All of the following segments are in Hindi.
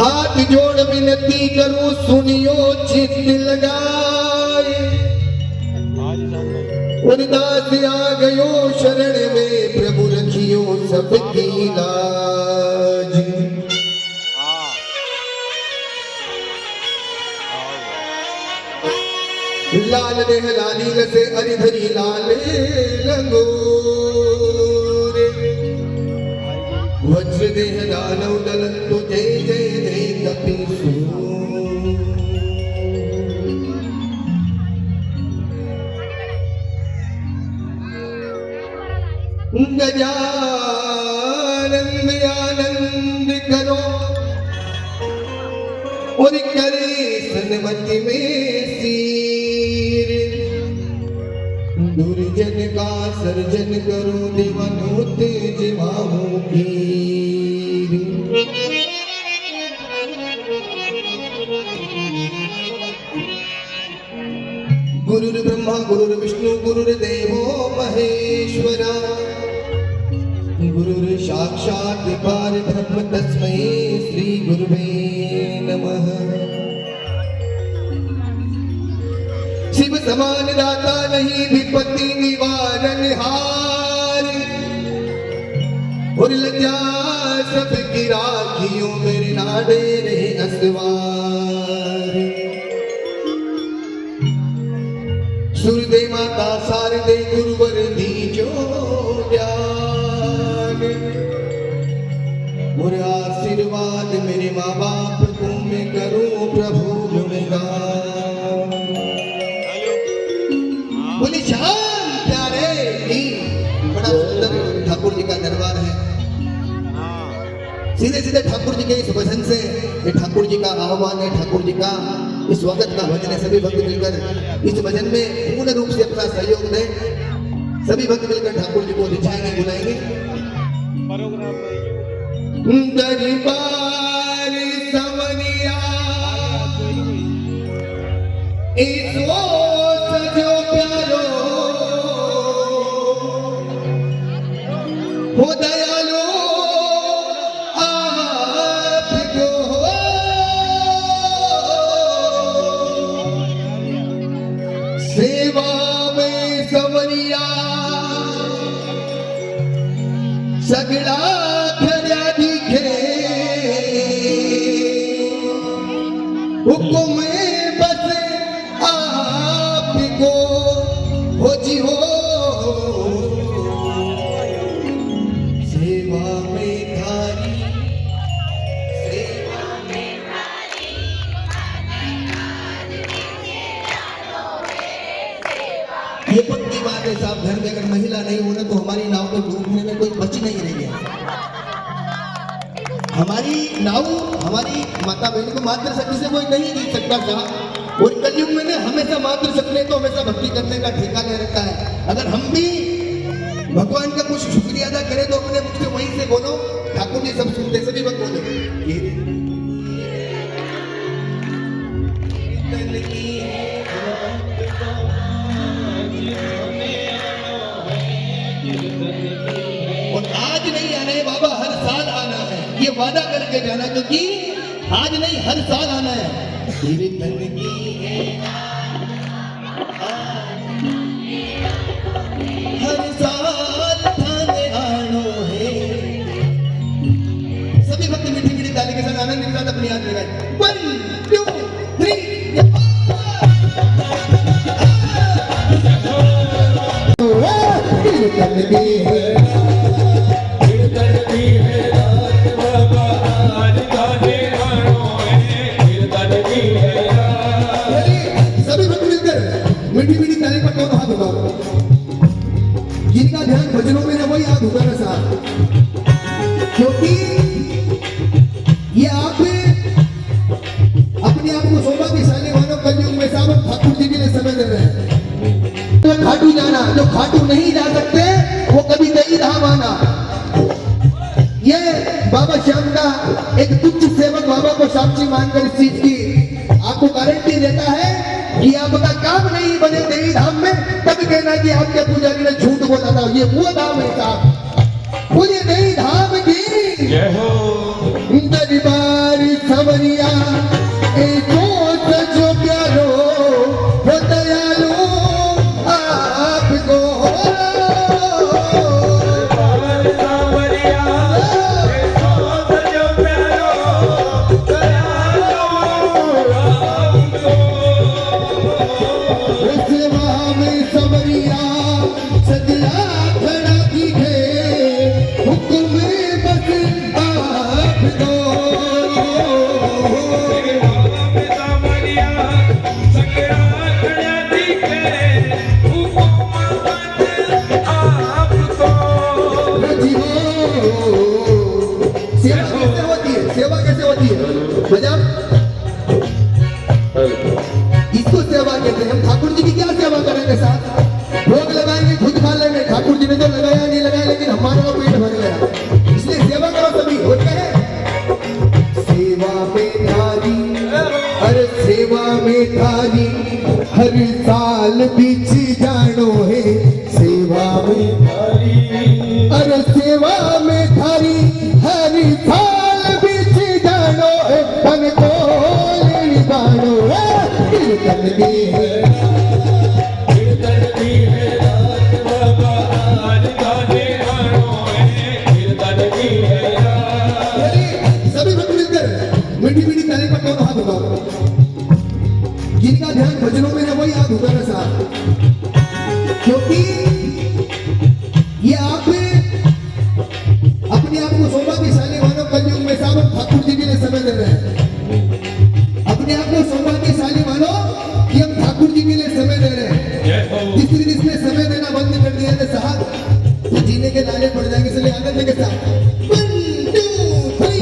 हाथ जोड़ विनती करूं सुनियो चित लगाए। उदास आ गयो शरण में प्रभु रखियो सबकी लाज। लाल देह लाली लसे अरिधरी लाल लंगोरे। वज्र देह दानव दलन तो जय जय जय कपीसु। गजानंद आनंद करो और करे सन्मति में सीर। दुर्जन का सर्जन करो देवनो तेज बाहु कीर। गुरुर् ब्रह्मा गुरुर्विष्णु गुरुर्देवो महेश्वरा। गुरुर् साक्षात् परब्रह्म तस्मै श्री गुरुवे नमः। शिव समान दाता नहीं विपत्ति निवारण हार। और लज्जा सब की राखियों मेरे नाडे रहे असवार। सूर्य माता शारदे गुरुवर दीजो ज्ञान। और आशीर्वाद मेरे माँ बाप को मैं करूं प्रभु गुणगान। बोली शान प्यारे की। बड़ा सुंदर ठाकुर जी का दरबार है। सीधे सीधे ठाकुर जी के इस भजन से ये ठाकुर जी का आह्वान है, ठाकुर जी का इस स्वागत का भजन है। सभी भक्त मिलकर इस भजन में पूर्ण रूप से अपना सहयोग दें। सभी भक्त मिलकर ठाकुर जी को रिझाएंगे बुलाएंगे। दरबार समनिया इसो सजो प्यारो हो दयालो आपको सेवा में समनिया सगड़ा हुकुम बस आपको हो जी हो। सेवा में धारी सेवा में धारी। ये पक्की बात है साहब, घर में अगर महिला नहीं होना तो हमारी नाव को डूबने में कोई बच नहीं रही है। हमारी नाव हमारी माता बहन को मातृशक्ति से कोई नहीं जीत सकता साहब। और कलयुग में हमेशा मातृशक्ति ने तो हमेशा भक्ति करने का ठेका ले रखा है। अगर हम भी भगवान का कुछ शुक्रिया अदा करें तो अपने मुझसे वहीं से बोलो। ठाकुर जी सब सुनते सभी भक्त बोलो। और आज नहीं आना है बाबा, हर साल आना है। ये वादा करके जाना, क्योंकि आज नहीं हर साल आना है। कीर्तन की हर साल थाने आनो है। सभी भक्त मीठी मीठी ताली के साथ आनंद के साथ अपनी याद लगाए। 1 2 3 कीर्तन की मीठी मीठी ताली पर कौन हाथ उठाओ। जिनका ध्यान भजनों में है वही हाथ उठाना साहब, क्योंकि ये आप अपने आप को सौभाग्यशाली मानो। कलयुग में साहब ठाकुर जी के लिए समय दे रहे हैं। तो खाटू जाना, जो खाटू नहीं जा सकते वो कभी नहीं धाम आना। ये बाबा श्याम का एक तुच्छ सेवक बाबा को साक्षी मानकर इस चीज की आपको गारंटी देता है कि आपका काम नहीं बने देवी धाम में, तब कहना कि आपके पुजारी ने झूठ बोला था। ये वो धाम है साहब, मुझे देवी धाम की जय हो। दरबार सवरिया एको जो प्यारो हो दयालु आपको सेवा कैसे होती है मतलब इसको सेवा कहते हैं। हम ठाकुर जी की क्या सेवा करेंगे साहब? भोग लगाएंगे खुद खा लेंगे, ठाकुर जी ने तो लगाया नहीं लगाया लेकिन हमारा तो पेट भर गया, इसलिए सेवा करो सभी। होता है सेवा में थारी, अरे सेवा में थारी हर साल बीच जानो है, सेवा में थारी, अरे सेवा में थारी हर साल बीच जानो है, मन को निभानो है, कीर्तन भी है रात बाबा आज गाने आनो है, कीर्तन भी है। सभी भक्त मिलकर मीठी मीठी ताली पर दोनों हाथ उठाओ, जिनका ध्यान भजनों में है वही हाथ उठाना साहब, क्योंकि ये आप अपने आप को सौभाग्यशाली मानो। कलयुग में साहब ठाकुर जी के लिए समय दे रहे हैं, अपने आप को सौभाग्यशाली मानो कि हम ठाकुर जी के लिए समय दे रहे हैं। जिस दिन इसने समय देना बंद कर दिया है साहब तो जीने के लाले पड़ जाएंगे, इसलिए आनंद के साथ 1 2 3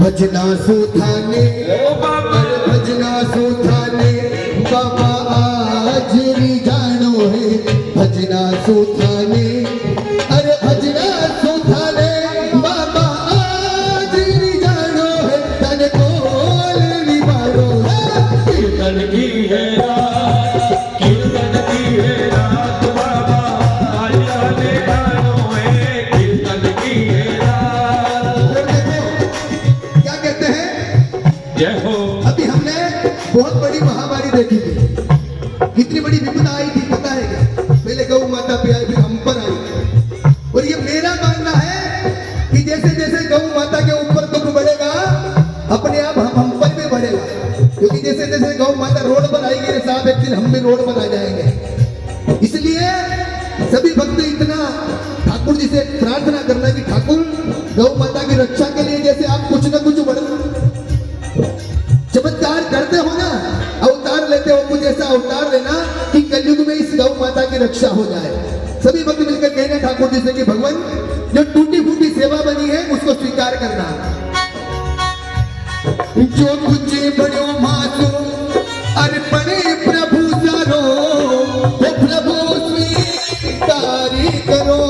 भजना सुथाने भजना सुथाने बाबा आज री जानो है, भजना सुथाने अरे भजना सुथाने बाबा आज री जानो है, तन कोल निभानो है, कीर्तन की है रात, कीर्तन की है रात बाबा आज गाने जानो है, कीर्तन की है रात। क्या कहते हैं? जय हो। अभी हमने बहुत बड़ी महामारी देखी थी, कितनी बड़ी विपदा आई थी पता है क्या? पहले गौ माता पे आई, फिर हम पर आई। और ये मेरा मानना है कि जैसे जैसे गौ माता के ऊपर दुख बढ़ेगा अपने आप हम पर भी बढ़ेगा, क्योंकि जैसे जैसे गौ माता रोड पर आएगी साहब एक दिन हम भी रोड पर आ जाएंगे। इसलिए सभी भक्त इतना ठाकुर जी से प्रार्थना करना कि ठाकुर गौ माता की रक्षा के लिए जैसे आप कुछ न कुछ चमत्कार करते हो ना, अवतार लेते हो, कुछ ऐसा अवतार लेना कि कलयुग रक्षा हो जाए। सभी भक्त मिलकर कहने ठाकुर जी से कि भगवान जो टूटी फूटी सेवा बनी है उसको स्वीकार करना। जो कुछ बड़ो मासो अर्पणे प्रभु सारो, वो प्रभु स्वीकार करो।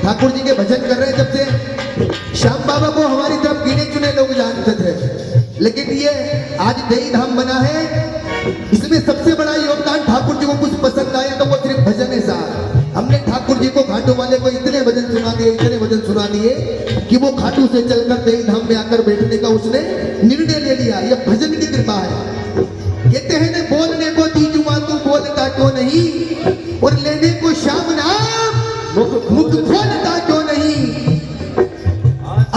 ठाकुर जी के भजन कर रहे हैं जब से श्याम बाबा को हमारी तरफ गिने चुने लोग जानते थे, लेकिन ये आज देई धाम बना है, इसमें सबसे बड़ा योगदान ठाकुर जी को कुछ पसंद आया तो वो सिर्फ भजन है साहब। हमने ठाकुर जी को खाटू वाले को इतने भजन सुना दिए, इतने भजन सुना दिए कि वो खाटू से चलकर देई धाम में आकर बैठने का उसने निर्णय ले लिया। यह भजन की कृपा है। कहते हैं ना, बोलने को तीजुआ तू बोलता क्यों नहीं, और लेने को श्याम नाम मुख खोलता क्यों नहीं।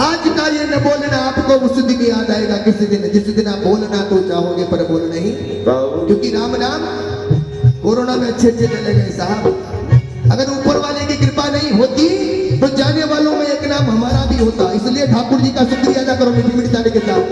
आज का ये न बोलना आपको उस दिन याद आएगा किसी दिन, जिस दिन आप बोलना तो चाहोगे पर बोल नहीं, क्योंकि राम नाम कोरोना में अच्छे अच्छे चले गए साहब। अगर ऊपर वाले की कृपा नहीं होती तो जाने वालों में एक नाम हमारा भी होता। इसलिए ठाकुर जी का शुक्रिया अदा करो मीठी मीठी ताली के साथ।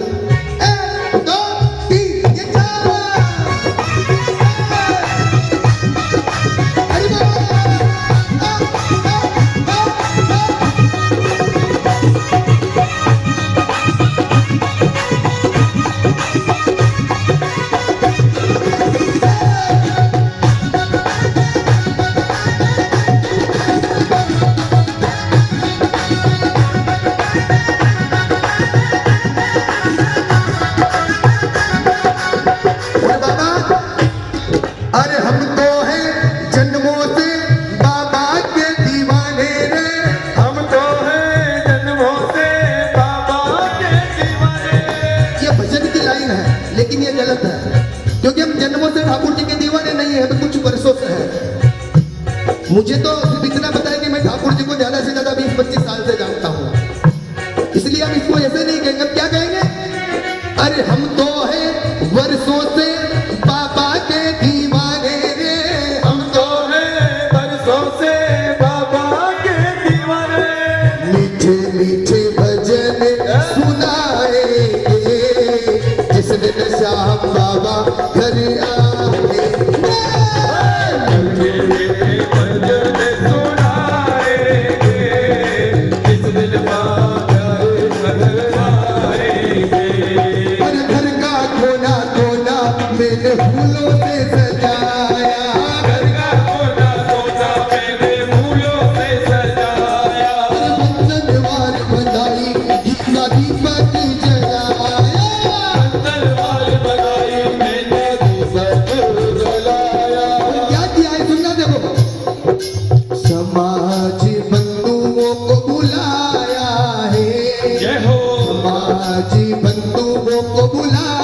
लेकिन ये गलत है, क्योंकि हम जन्मों से ठाकुर जी के दीवाने नहीं है, तो कुछ वर्षों से है। मुझे तो सिर्फ इतना पता है कि मैं ठाकुर जी को ज्यादा से ज्यादा 20-25 साल से जानता हूँ। इसलिए हम इसको ऐसे नहीं कहेंगे। अब क्या कहेंगे? अरे हम तो है वर्षों से बाबा के दीवाने रे, हम तो है वर्षों से बाबा के दीवाने। मीठे मीठे भजन सुनाएंगे जिस दिन श्याम बाबा घर आए। भजन सुनाएंगे जिस दिन बाबा घर आए। बालाजी बंधुओं को बुला